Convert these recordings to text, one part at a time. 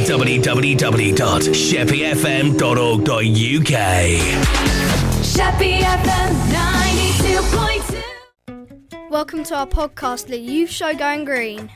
www.sheppeyfm.org.uk. Sheppey FM 92.2. Welcome to our podcast, The Youth Show Going Green.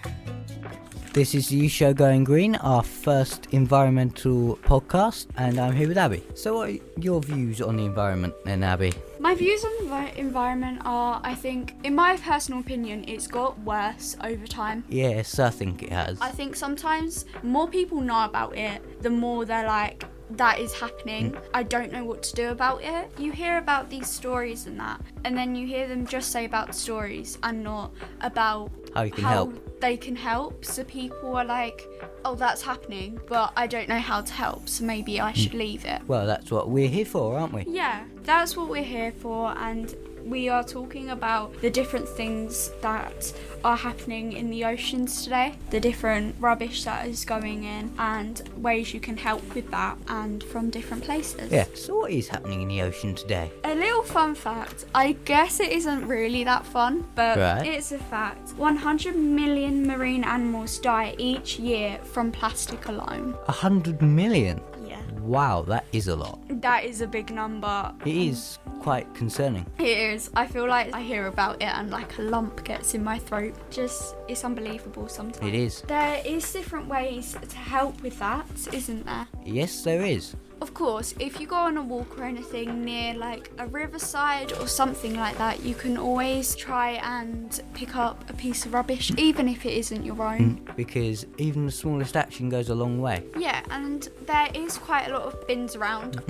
This is the Youth Show Going Green, our first environmental podcast, and I'm here with Abby. So what are your views on the environment then, Abby? My views on the environment are, I think, in my personal opinion, it's got worse over time. Yes, I think it has. I think sometimes more people know about it, the more they're like, that is happening. I don't know what to do about it. You hear about these stories and that, and then you hear them just say about the stories and not about How you can help. they can help. So people are like, oh, that's happening, but I don't know how to help, so maybe I should leave it. Well, that's what we're here for, aren't we? Yeah, that's what we're here for, and we are talking about the different things that are happening in the oceans today, the different rubbish that is going in, and ways you can help with that, and from different places. Yeah, so what is happening in the ocean today? A little fun fact, I guess it isn't really that fun, but It's a fact. 100 million marine animals die each year from plastic alone. 100 million? Yeah. Wow, that is a lot. That is a big number. It is quite concerning. It is. I feel like I hear about it and like a lump gets in my throat. It's unbelievable sometimes. It is. There is different ways to help with that, isn't there? Yes, there is. Of course, if you go on a walk or anything near like a riverside or something like that, you can always try and pick up a piece of rubbish, even if it isn't your own. Because even the smallest action goes a long way. Yeah, and there is quite a lot of bins around.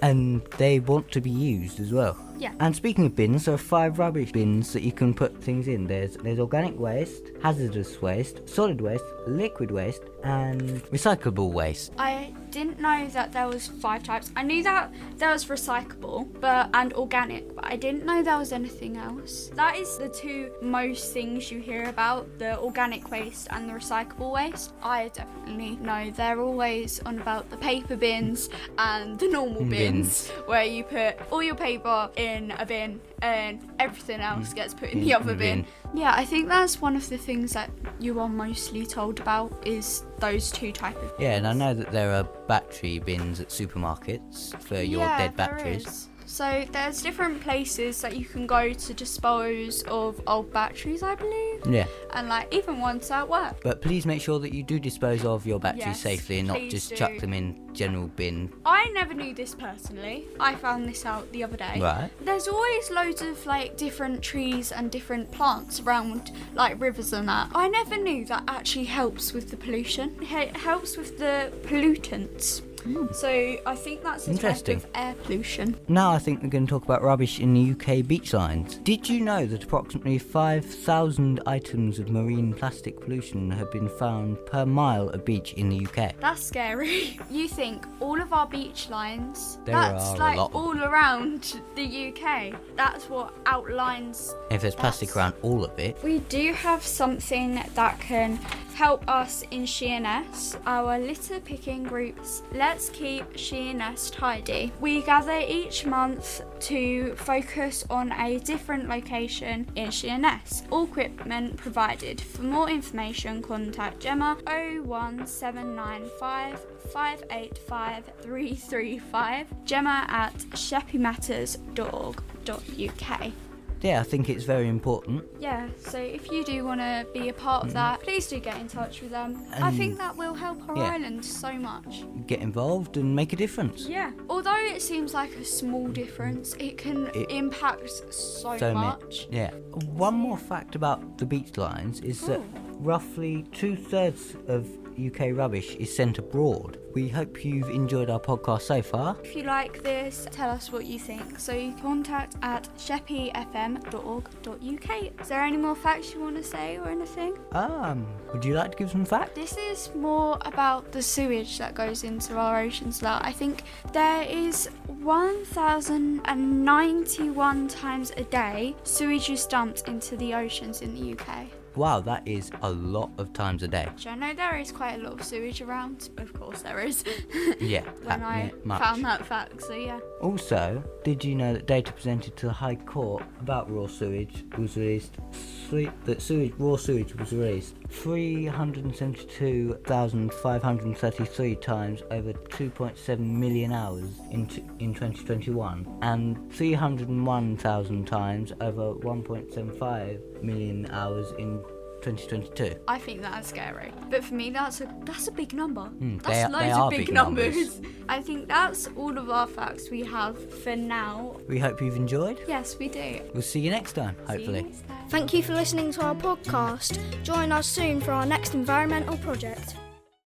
And they want to be used as well. Yeah. And speaking of bins, there are 5 rubbish bins that you can put things in. There's organic waste, hazardous waste, solid waste, liquid waste, and recyclable waste. I didn't know that there was 5 types. I knew that there was recyclable and organic, but I didn't know there was anything else. That is the 2 most things you hear about, the organic waste and the recyclable waste. I definitely know they're always on about the paper bins and the normal bins, where you put all your paper in a bin and everything else gets put in the other bin. Yeah, I think that's one of the things that you are mostly told about is those 2 types of bins. Yeah, and I know that there are battery bins at supermarkets for your dead batteries. There is. So there's different places that you can go to dispose of old batteries, I believe. Yeah. And like even ones at work. But please make sure that you do dispose of your batteries safely and not please just do. chuck them in general bin. I never knew this personally. I found this out the other day. Right. There's always loads of like different trees and different plants around like rivers and that. I never knew that actually helps with the pollution. It helps with the pollutants. So I think that's a type of air pollution. Now I think we're going to talk about rubbish in the UK beach lines. Did you know that approximately 5,000 items of marine plastic pollution have been found per mile of beach in the UK? That's scary. You think all of our beach lines, There that's are a like lot. all around the UK. That's what outlines. If there's plastic around all of it. We do have something that can help us in Sheerness, our litter picking groups. Let's keep Sheerness tidy. We gather each month to focus on a different location in Sheerness. All equipment provided. For more information, contact Gemma 01795 585 335, Gemma at sheppeymatters.org.uk. Yeah, I think it's very important. Yeah, so if you do want to be a part of that, please do get in touch with them. I think that will help our island so much. Get involved and make a difference. Yeah, although it seems like a small difference, it can impact so much. Yeah. One more fact about the beach lines is that roughly 2/3 of UK rubbish is sent abroad. We hope you've enjoyed our podcast so far. If you like this, tell us what you think. So you contact at sheppeyfm.org.uk. Is there any more facts you want to say or anything? Would you like to give some facts? This is more about the sewage that goes into our oceans now. I think there is 1,091 times a day sewage is dumped into the oceans in the UK. Wow, that is a lot of times a day. I know there is quite a lot of sewage around. Of course there is. Yeah, When I much. found that fact, so yeah. Also, did you know that data presented to the High Court about raw sewage was released? Raw sewage was released 372,533 times over 2.7 million hours in 2021, and 301,000 times over 1.75 million hours in 2022. I think that's scary. But for me, that's a big number. They That's loads are of big big numbers. I think that's all of our facts we have for now. We hope you've enjoyed. Yes, we do. We'll see you next time, hopefully. See you next time. Thank you for listening to our podcast. Join us soon for our next environmental project.